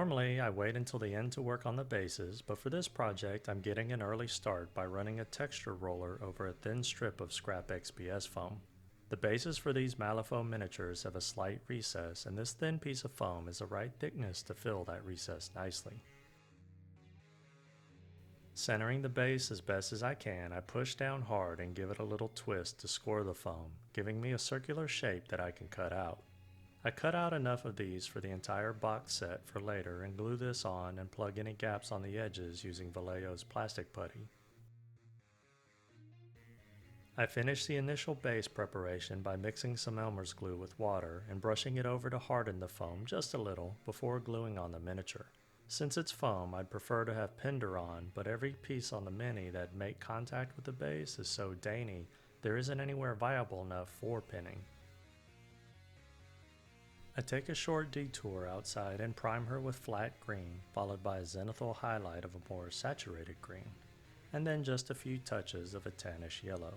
Normally, I wait until the end to work on the bases, but for this project I'm getting an early start by running a texture roller over a thin strip of scrap XPS foam. The bases for these Malifaux miniatures have a slight recess, and this thin piece of foam is the right thickness to fill that recess nicely. Centering the base as best as I can, I push down hard and give it a little twist to score the foam, giving me a circular shape that I can cut out. I cut out enough of these for the entire box set for later and glue this on and plug any gaps on the edges using Vallejo's plastic putty. I finished the initial base preparation by mixing some Elmer's glue with water and brushing it over to harden the foam just a little before gluing on the miniature. Since it's foam, I'd prefer to have Pinder on, but every piece on the Mini that make contact with the base is so dainty there isn't anywhere viable enough for pinning. I take a short detour outside and prime her with flat green, followed by a zenithal highlight of a more saturated green, and then just a few touches of a tannish yellow.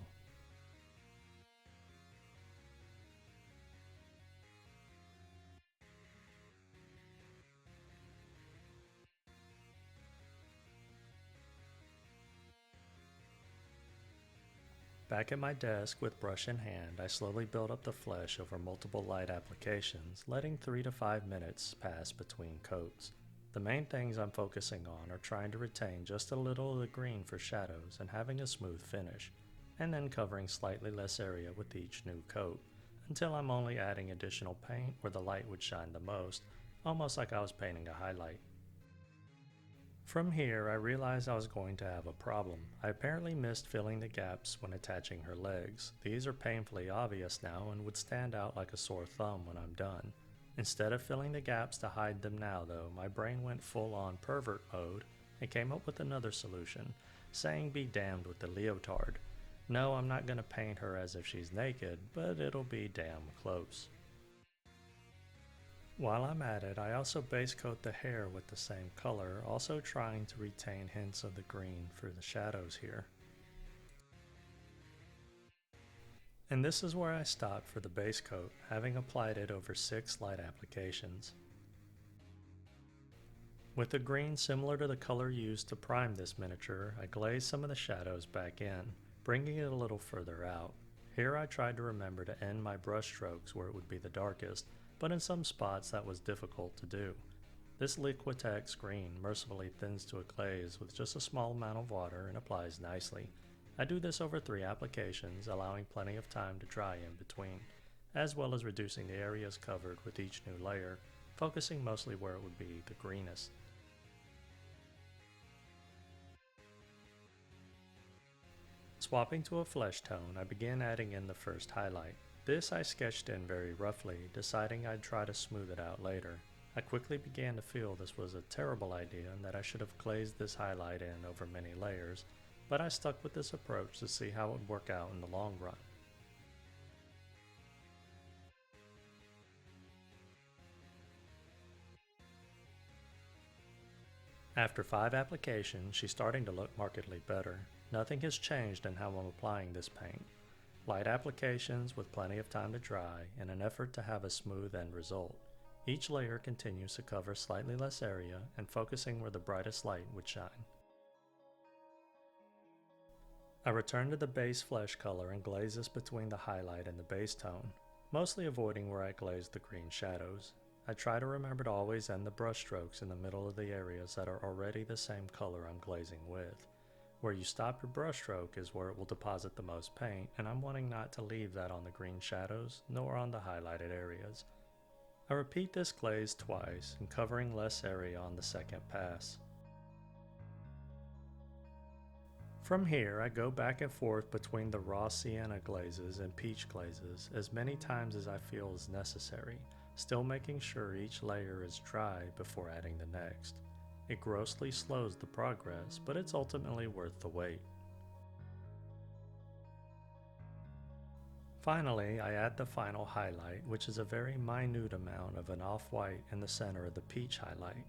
Back at my desk with brush in hand, I slowly build up the flesh over multiple light applications, letting 3 to 5 minutes pass between coats. The main things I'm focusing on are trying to retain just a little of the green for shadows and having a smooth finish, and then covering slightly less area with each new coat, until I'm only adding additional paint where the light would shine the most, almost like I was painting a highlight. From here, I realized I was going to have a problem. I apparently missed filling the gaps when attaching her legs. These are painfully obvious now and would stand out like a sore thumb when I'm done. Instead of filling the gaps to hide them now though, my brain went full on pervert mode and came up with another solution, saying be damned with the leotard. No, I'm not going to paint her as if she's naked, but it'll be damn close. While I'm at it, I also base coat the hair with the same color, also trying to retain hints of the green for the shadows here. And this is where I stopped for the base coat, having applied it over 6 light applications. With the green similar to the color used to prime this miniature, I glazed some of the shadows back in, bringing it a little further out. Here I tried to remember to end my brush strokes where it would be the darkest, but in some spots that was difficult to do. This Liquitex green mercifully thins to a glaze with just a small amount of water and applies nicely. I do this over 3 applications, allowing plenty of time to dry in between, as well as reducing the areas covered with each new layer, focusing mostly where it would be the greenest. Swapping to a flesh tone, I began adding in the first highlight. This I sketched in very roughly, deciding I'd try to smooth it out later. I quickly began to feel this was a terrible idea and that I should have glazed this highlight in over many layers, but I stuck with this approach to see how it would work out in the long run. After 5 applications, she's starting to look markedly better. Nothing has changed in how I'm applying this paint. Light applications with plenty of time to dry in an effort to have a smooth end result. Each layer continues to cover slightly less area and focusing where the brightest light would shine. I return to the base flesh color and glaze this between the highlight and the base tone, mostly avoiding where I glazed the green shadows. I try to remember to always end the brush strokes in the middle of the areas that are already the same color I'm glazing with. Where you stop your brush stroke is where it will deposit the most paint, and I'm wanting not to leave that on the green shadows, nor on the highlighted areas. I repeat this glaze twice, and covering less area on the second pass. From here, I go back and forth between the raw sienna glazes and peach glazes as many times as I feel is necessary, still making sure each layer is dry before adding the next. It grossly slows the progress, but it's ultimately worth the wait. Finally, I add the final highlight, which is a very minute amount of an off-white in the center of the peach highlight.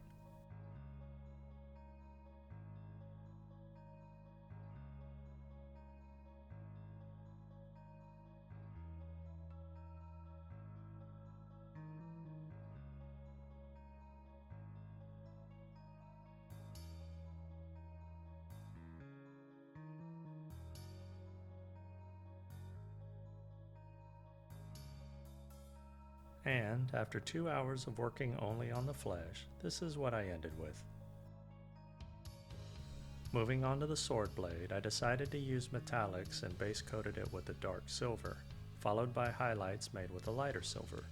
And after 2 hours of working only on the flesh, this is what I ended with. Moving on to the sword blade, I decided to use metallics and base coated it with a dark silver, followed by highlights made with a lighter silver.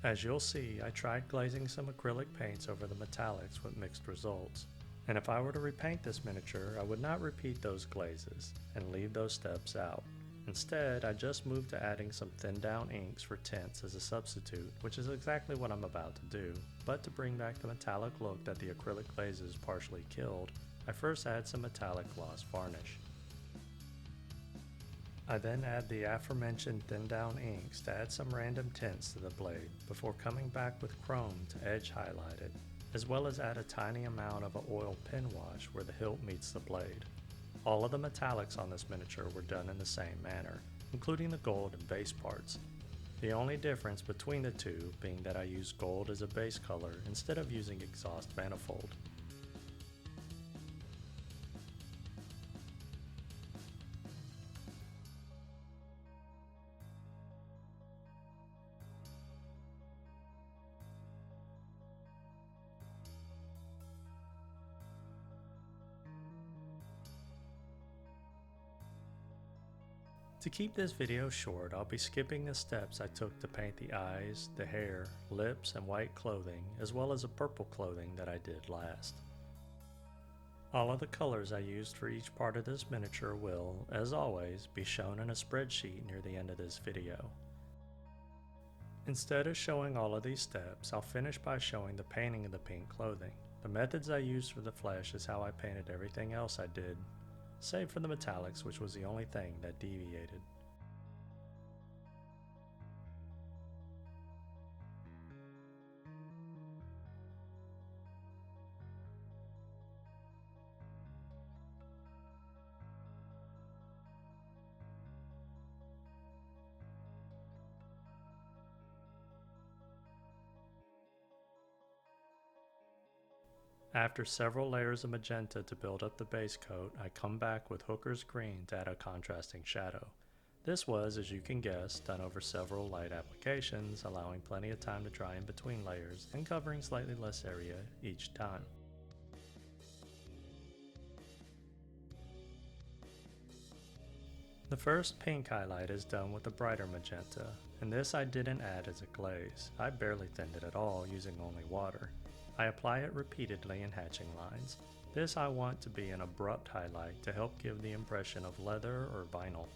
As you'll see, I tried glazing some acrylic paints over the metallics with mixed results. And if I were to repaint this miniature, I would not repeat those glazes and leave those steps out. Instead, I just moved to adding some thinned down inks for tints as a substitute, which is exactly what I'm about to do, but to bring back the metallic look that the acrylic glazes partially killed, I first add some metallic gloss varnish. I then add the aforementioned thinned down inks to add some random tints to the blade before coming back with chrome to edge highlight it, as well as add a tiny amount of an oil pen wash where the hilt meets the blade. All of the metallics on this miniature were done in the same manner, including the gold and base parts. The only difference between the two being that I used gold as a base color instead of using exhaust manifold. To keep this video short, I'll be skipping the steps I took to paint the eyes, the hair, lips, and white clothing, as well as a purple clothing that I did last. All of the colors I used for each part of this miniature will, as always, be shown in a spreadsheet near the end of this video. Instead of showing all of these steps, I'll finish by showing the painting of the pink clothing. The methods I used for the flesh is how I painted everything else I did, save for the metallics, which was the only thing that deviated. After several layers of magenta to build up the base coat, I come back with Hooker's green to add a contrasting shadow. This was, as you can guess, done over several light applications, allowing plenty of time to dry in between layers and covering slightly less area each time. The first pink highlight is done with a brighter magenta, and this I didn't add as a glaze. I barely thinned it at all, using only water. I apply it repeatedly in hatching lines. This I want to be an abrupt highlight to help give the impression of leather or vinyl.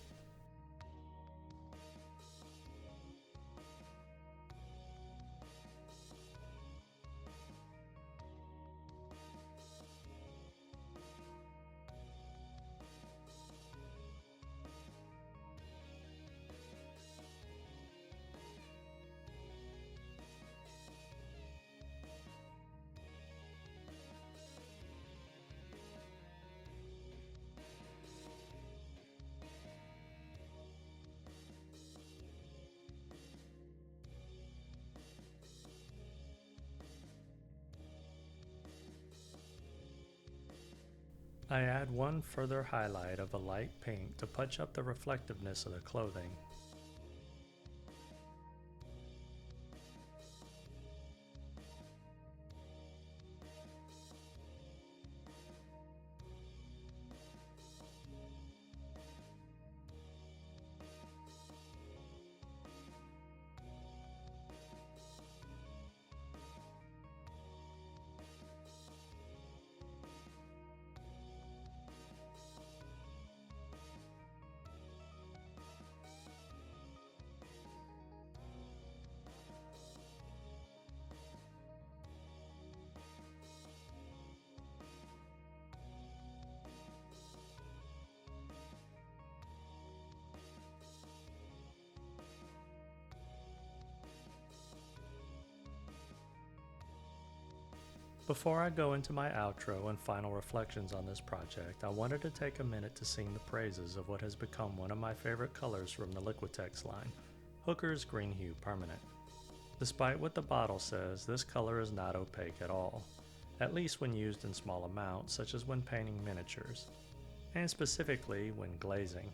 I add one further highlight of a light pink to punch up the reflectiveness of the clothing. Before I go into my outro and final reflections on this project, I wanted to take a minute to sing the praises of what has become one of my favorite colors from the Liquitex line, Hooker's Green Hue Permanent. Despite what the bottle says, this color is not opaque at all, at least when used in small amounts, such as when painting miniatures, and specifically when glazing.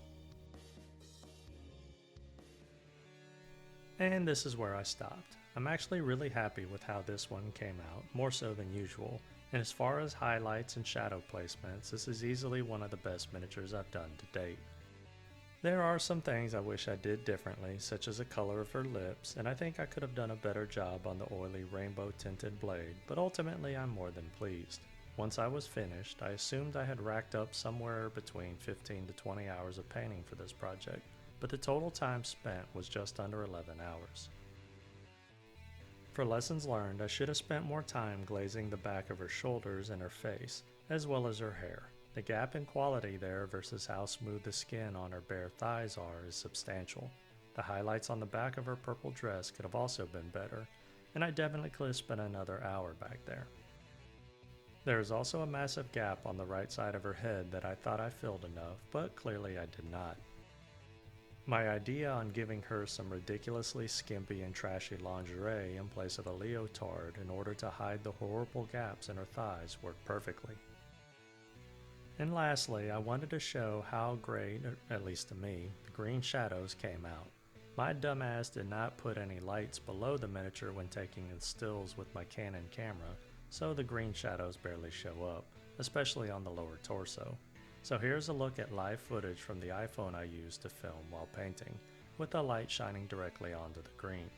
And this is where I stopped. I'm actually really happy with how this one came out, more so than usual, and as far as highlights and shadow placements, this is easily one of the best miniatures I've done to date. There are some things I wish I did differently, such as the color of her lips, and I think I could have done a better job on the oily rainbow tinted blade, but ultimately I'm more than pleased. Once I was finished, I assumed I had racked up somewhere between 15 to 20 hours of painting for this project, but the total time spent was just under 11 hours. For lessons learned, I should have spent more time glazing the back of her shoulders and her face, as well as her hair. The gap in quality there versus how smooth the skin on her bare thighs are is substantial. The highlights on the back of her purple dress could have also been better, and I definitely could have spent another hour back there. There is also a massive gap on the right side of her head that I thought I filled enough, but clearly I did not. My idea on giving her some ridiculously skimpy and trashy lingerie in place of a leotard in order to hide the horrible gaps in her thighs worked perfectly. And lastly, I wanted to show how great, at least to me, the green shadows came out. My dumbass did not put any lights below the miniature when taking the stills with my Canon camera, so the green shadows barely show up, especially on the lower torso. So here's a look at live footage from the iPhone I used to film while painting, with the light shining directly onto the green.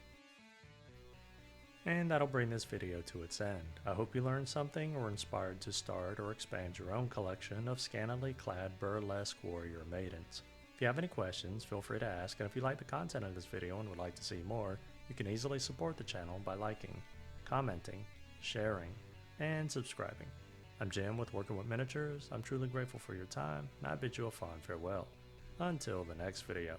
And that'll bring this video to its end. I hope you learned something or inspired to start or expand your own collection of scantily clad burlesque warrior maidens. If you have any questions, feel free to ask, and if you like the content of this video and would like to see more, you can easily support the channel by liking, commenting, sharing, and subscribing. I'm Jim with Working with Miniatures. I'm truly grateful for your time, and I bid you a fond farewell. Until the next video.